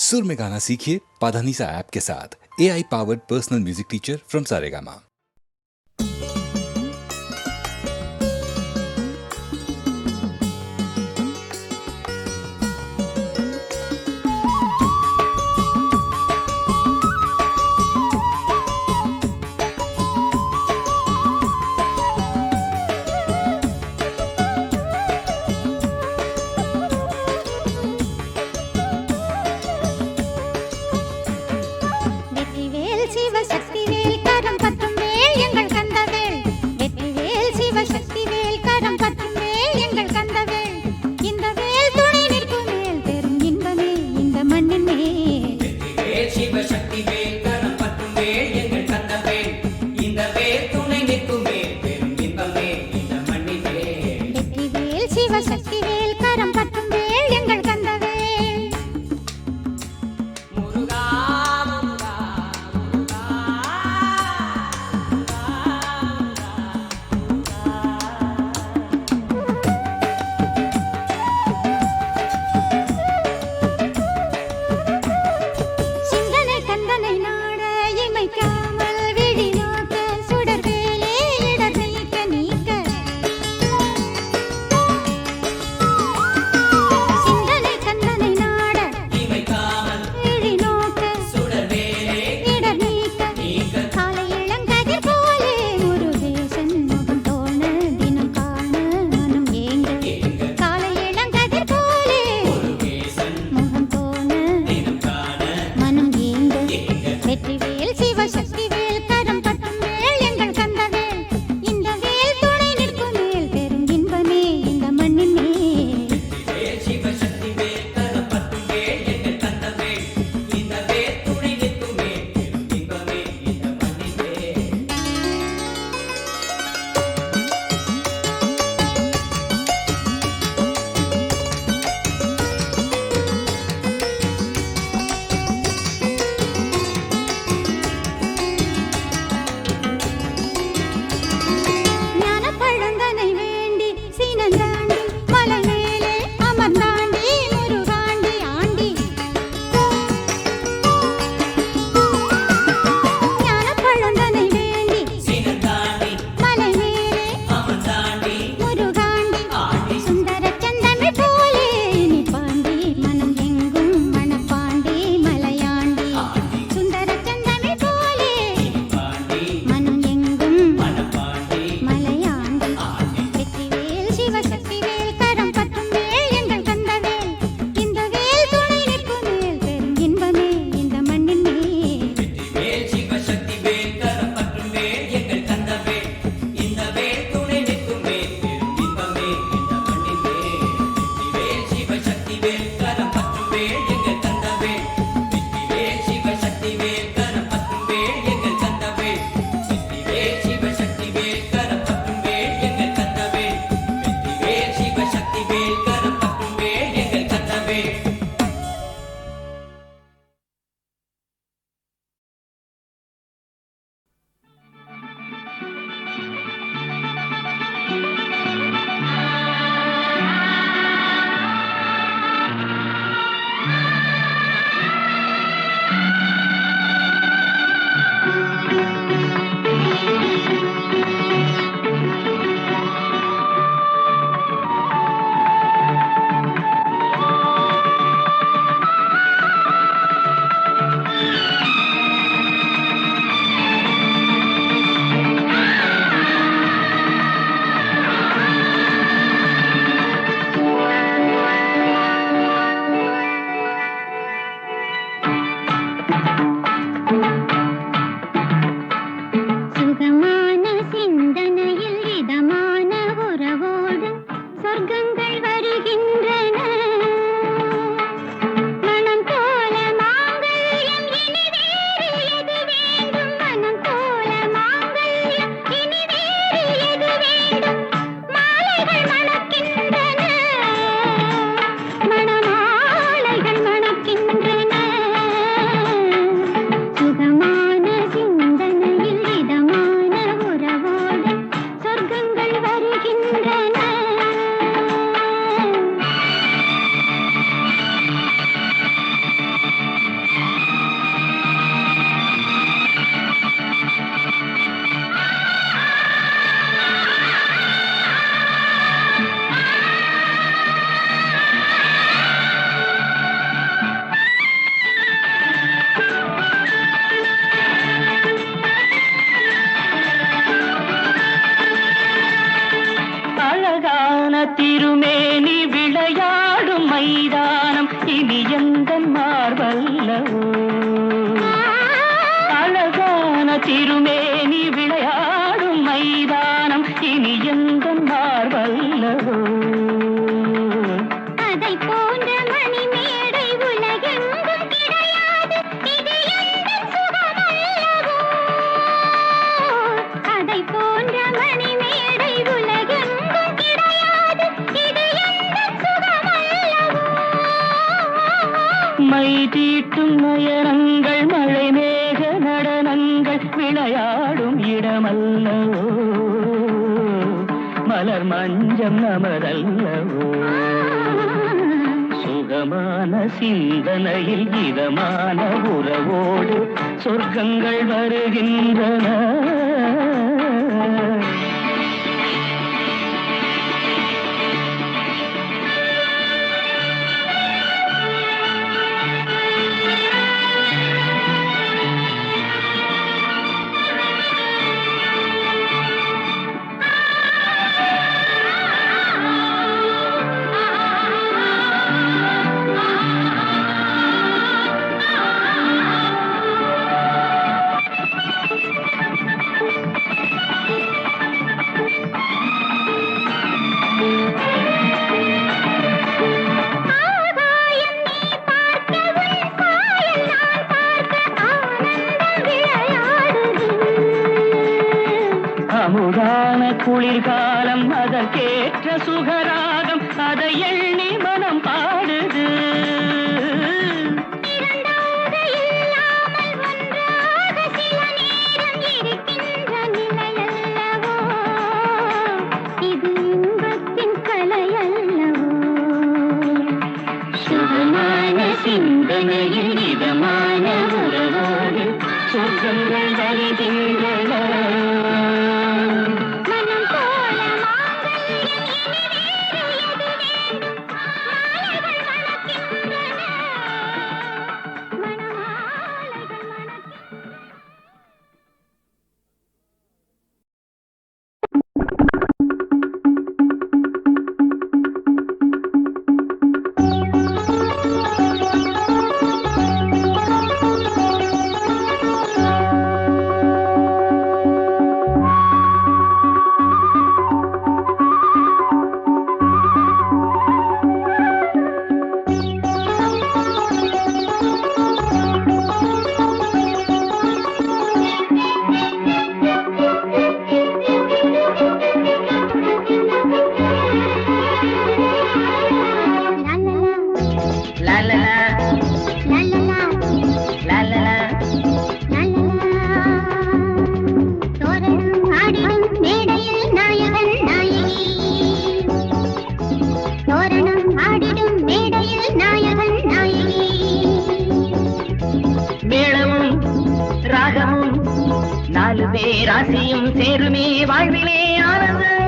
सुर में गाना सीखिए पाधानीसा ऐप के साथ। AI powered personal music teacher from Saregama. வெற்றிவேல் சிவசக்திவேல் கரம் பற்றும் வல்லவோ அழகான திருமேனி விளையாடும் மைதானம் இனி எந்த மார்வல்லவோ அதை போன்ற மணிமேடை உலகெங்கும் கிடையாது இது எந்தன் சுகமல்லவோ அதை போன்ற மணிமேடை உலகெங்கும் கிடையாது இது எந்தன் சுகமல்லவோ மை தீட்டும் நயனங்கள் மழை மேக நடனங்கள் விளையாடும் இடமல்லவோ மலர் மஞ்சம் நமதல்லவோ சுகமான சிந்தனையில் இதமான உறவோடு சொர்க்கங்கள் வருகின்றன அமுதான குளிர்காலம் அதற்கேற்ற சுகராகம் அதை எண்ணி மனம் பாடுது இரண்டாக இல்லாமல் ஒன்றாக சில நேரம் இருக்கின்ற நிலையல்லவோ இது இன்பத்தின் கலையல்லவோ சுகமான சிந்தனையில் இதமான உறவோடு சொர்க்கங்கள் வருகின்றன மனம் போல மாங்கல்யம் இனி வேறு எது வேண்டும் மாலைகள் மணக்கின்றன மணமாலைகள் மணக்கின்றன ராசியும் சேருமே வாழ்விலே ஆனந்தம்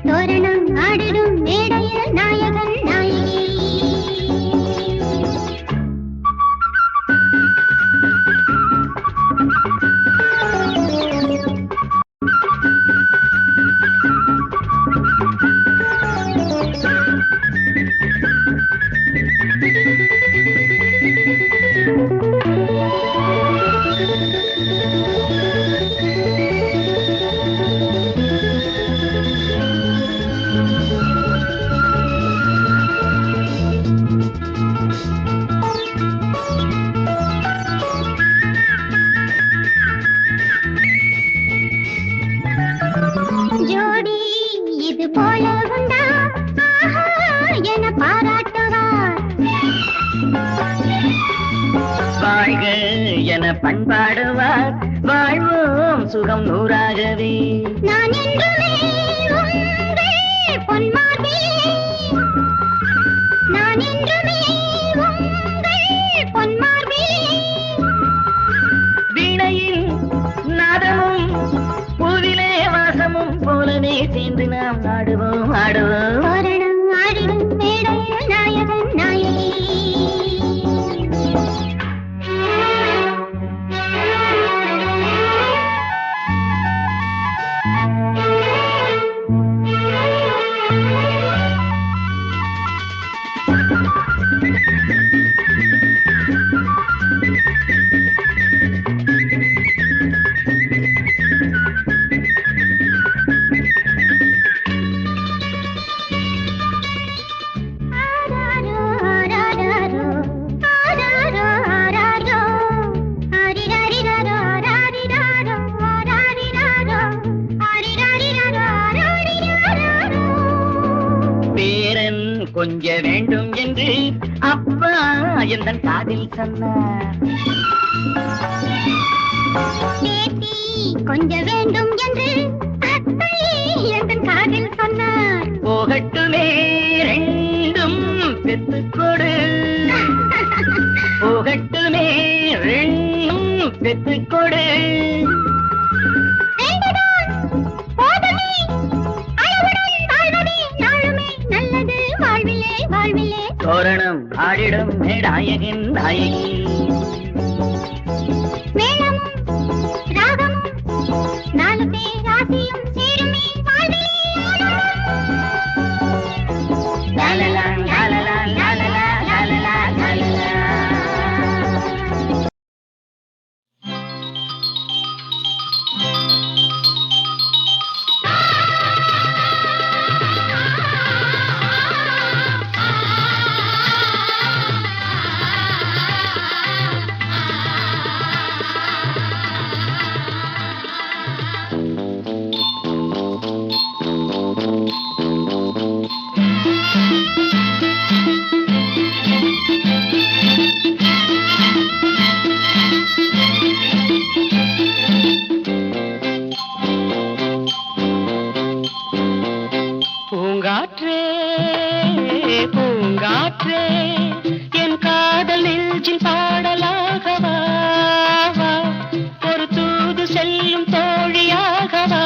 தோரணம் ஆடிடும் மேடையில் நாயகன் நாயகி ஜோடி இது போல உண்டா ஆஹா என பாராட்டுவார் வாழ்க என பண்பாடுவார் வாழ்வோம் சுகம் நூறாகவே நான் என்றுமே உங்கள் பொன்மார்பிலே நான் என்றுமே உங்கள் பொன்மார்பிலே வீணையில் நாதமும் பூவிலே வாசமும் போலவே சேர்ந்து நாம் ஆடுவோம் ஆடுவோம் தோரணம் ஆடிடும் மேடையில் நாயகன் நாயகி கொஞ்ச வேண்டும் என்று அப்பா எந்த காதில் சொன்னார். பேத்தி கொஞ்ச வேண்டும் என்று அத்தை எந்த காதில் சொன்னார். போகட்டுமே ரெண்டும் பெத்துக்கொடு, போகட்டுமே ரெண்டும் பெத்துக்கொடு. தோரணம் ஆடிடும் நாயகன் நாயகி. மேளமும் ராகமும் நாலு பேர் ஆசையும் சேருமே வாழ்விலே. லாலலா லாலலா லாலலா லாலலா லாலலா. பூங்காற்றே பூங்காற்றே என் காதல் நெஞ்சில் பாடலாகவா, ஒரு தூது செல்லும் தோழியாகவா.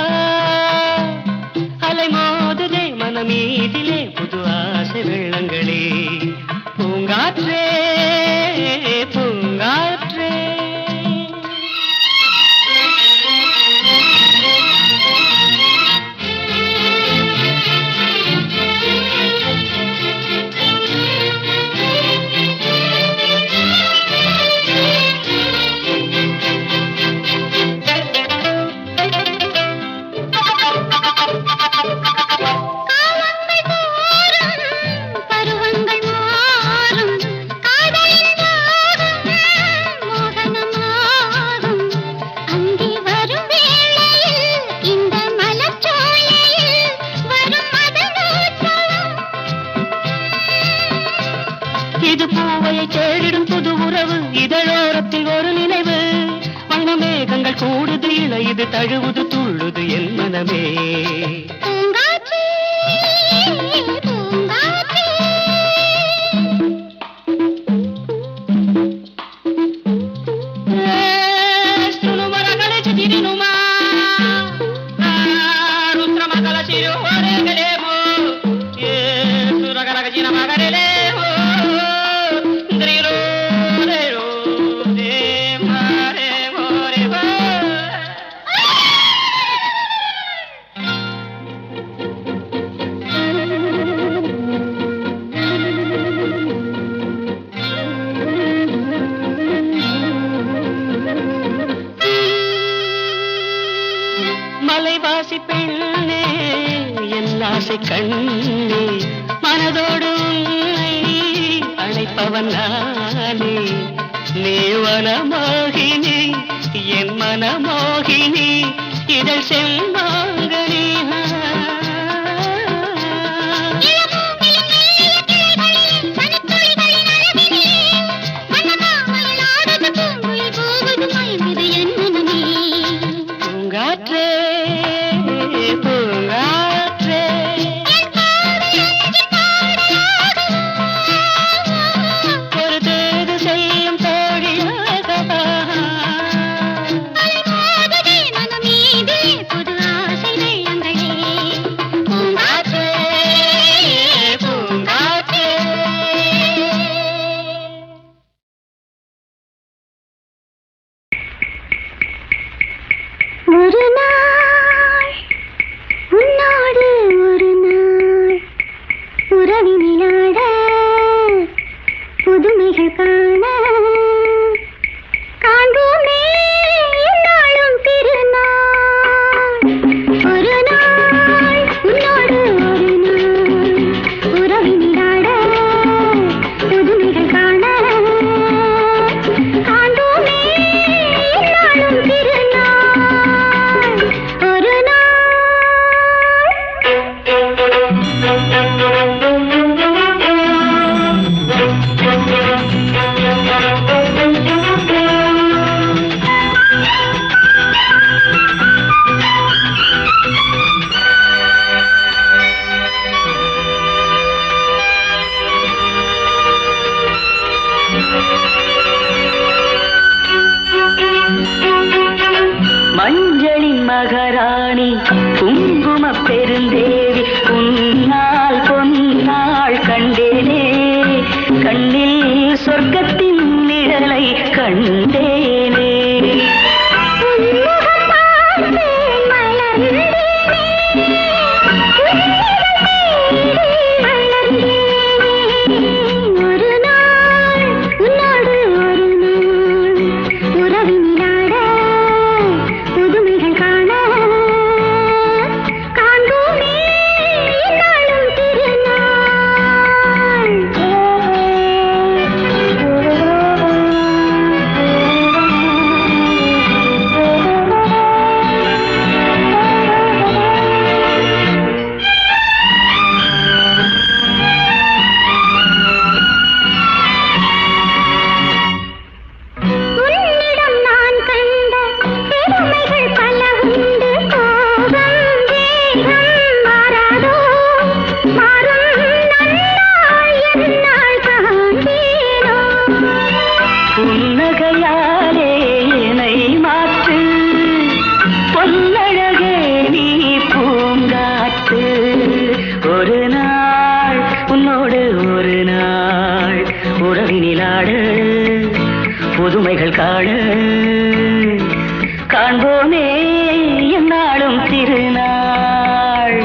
அலை மோதுதே மனமீதிலே புது ஆசை வெள்ளங்களே. பூங்காற்றே பூங்காற்றே. இது பூவையை தேடிடும் புது உறவு, இதழோரத்தில் ஒரு நினைவு. வண்ணமேகங்கள் கூடுது இளையுது தழுவுது துள்ளுது என் மனமே. மலைவாசி பெண்ணே என் ஆசை கண்ணே, மனதோடு உன்னை அழைப்பவன் நானே. நீ வனமோகினி என் மனமோகினி, இதழ் செம்மாங்கனி. பூங்காற்றே பூங்காற்றே. ஒரு தேது செய்யும் தோழியாகவா, புது ஆசை வெள்ளங்களே. பூங்காற்றே பூங்காற்றே. ஒரு நாள் உன்னோடு ஒரு நாள் உறவினிலாட புதுமைகள் காண காண்போமே என்னாலும் திருநாள். ஒரு நாள் உன்னோடு ஒரு நாள் உறவினிலாட புதுமைகள் காண காண்போமே என்னாலும் திருநாள். ஒரு நாள் உன்னை கண்டேனே. புன்னகையாலே என்னை மாற்று, பொன்னழகே நீ பூங்காற்று. ஒரு நாள் உன்னோடு ஒரு நாள் உறவினிலாடு, புதுமைகள் காண காண்போமே என்னாலும் திருநாள்.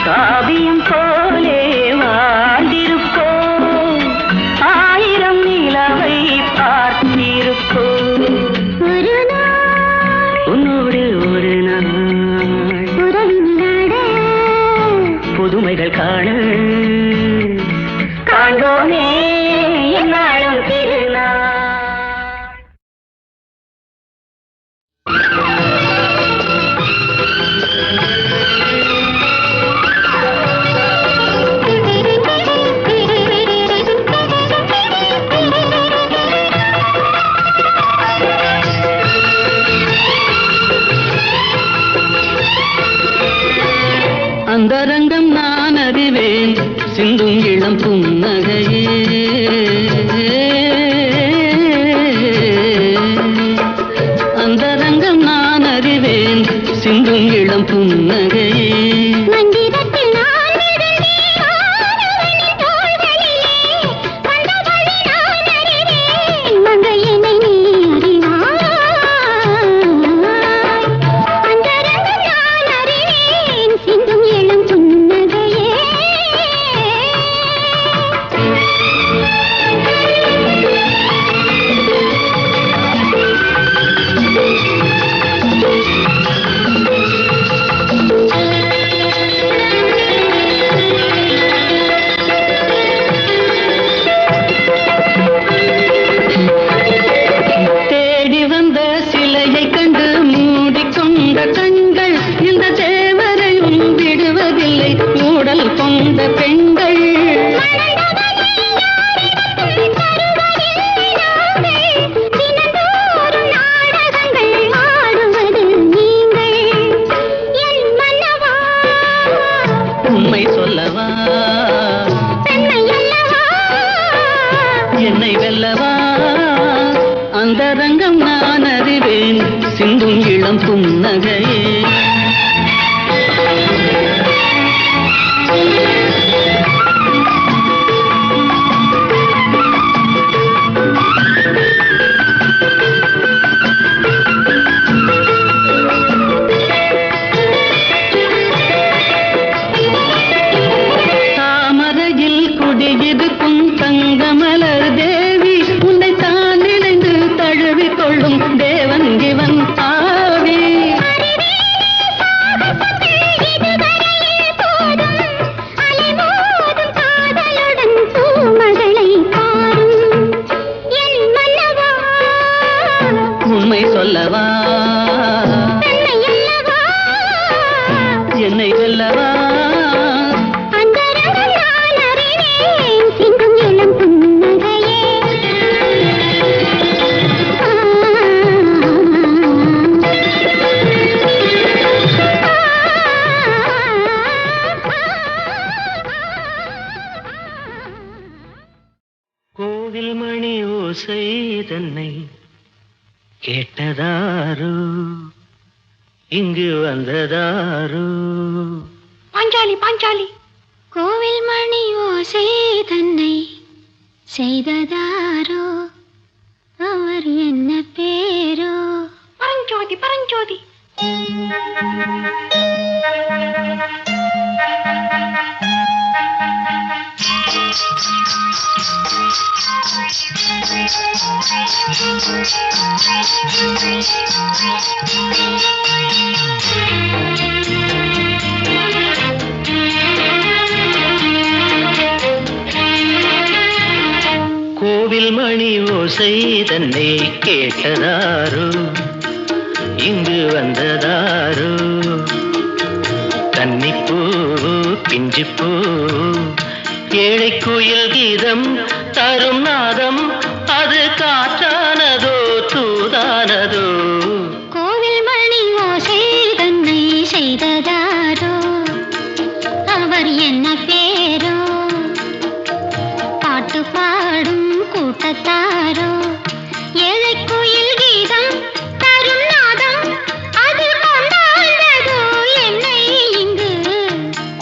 காவியம் போலே வாழ்ந்திருப்போம், ஆயிரம் நிலவை பார்த்திருப்போம். ஒரு நாள் உன்னோடு ஒரு நாள் புதுமைகள் காண காண்போமே என்னாலும் திருநாள். அந்தரங்கம் நான் அறிவேன் சிந்தும் இளம் புன்னகையே. அந்தரங்கம் நான் அறிவேன் சிந்தும் இளம் புன்னகையே. என்னை வெல்லவா அந்தரங்கம் நான் அறிவேன் சிந்தும் இளம் புன்னகையே. கோவில் மணி ஓசை தன்னை கேட்டதாரோ இங்கு வந்ததாரோ பாஞ்சாலி பாஞ்சாலி கோவில் மணி ஓசை தன்னை செய்ததாரோ அவர் என்ன பேரோ பரஞ்சோதி பரஞ்சோதி கோவில் மணி ஓசை தன்னை கேட்டதாரோ இங்கு வந்ததாரோ கன்னிப்பூ பிஞ்சுப்பூ ஏழை குயில் கீதம் தரும் நாதம் அது காற்றானதோ தூதானதோ கோவில் மணி ஓசை தன்னை செய்ததாரோ அவர் என்ன பேரோ பாட்டு பாடும் கூட்டத்தாரோ ஏழை குயில் கீதம் தரும் நாதம் அது கொண்டாண்டதோ என்னை இங்கு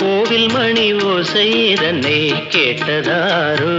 கோவில் மணி ஓசை தன்னை கேட்டதாரோ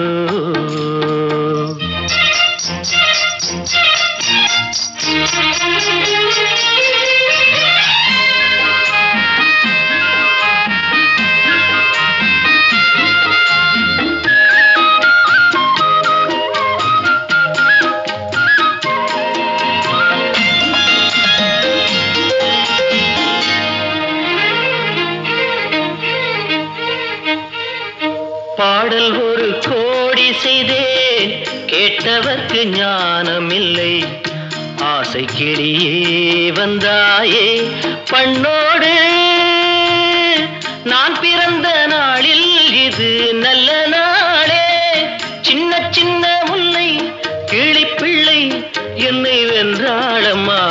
பாடல் ஒரு கோடி செய்தேன் கேட்டவர்க்கு ஞானமில்லை ஆசை கிளியே வந்தாயே பண்ணோடு நான் பிறந்த நாளில் இது நல்ல நாளே சின்ன சின்ன முல்லை கிளிப்பிள்ளை என்னை வென்றாளம்மா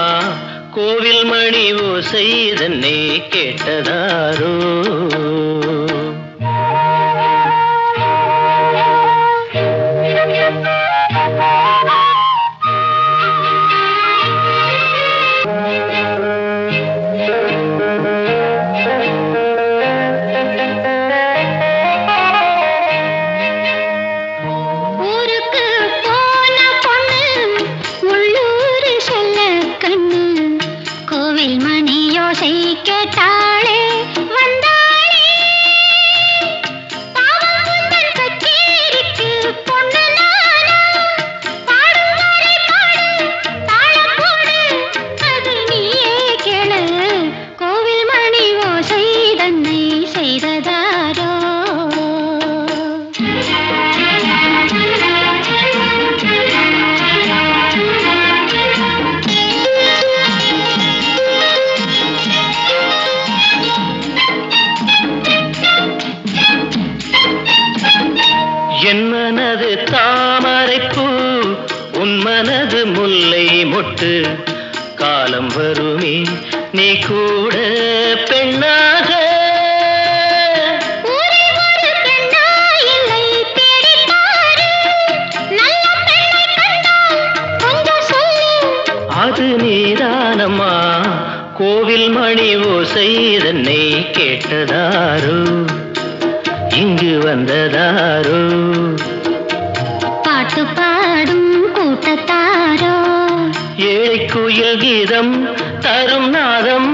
கோவில் மணி ஓசை தன்னை கேட்டதாரோ ஊருக்கு போன பொண்ணு உள்ளூர் செல்ல கண்ணு கோவில் மணி யோசை கேட்டாளே வந்தாளே பாவம் உந்தன் கச்சேரிக்கு பொண்ணு நானா பாடும் வரை பாடு தாளம் போடு அது நீயே கேளு கோவில் மணி ஓசை தன்னை செய்ததாரோ என் மனது தாமரைப்பூ உன் மனது முல்லை மொட்டு காலம் வருமே நீ கூட பெண்ணாக ஊரே ஒரு பெண்ணா இல்லை தேடிப் பாரு நல்ல பெண்ணை கண்டால் கொஞ்சம் சொல்லு அது நீதானம்மா கோவில் மணி ஓசை தன்னை கேட்டதாரோ இங்கு வந்ததாரோ பாட்டு பாடும் கூட்டத்தாரோ ஏழை குயில் கீதம் தரும் நாதம்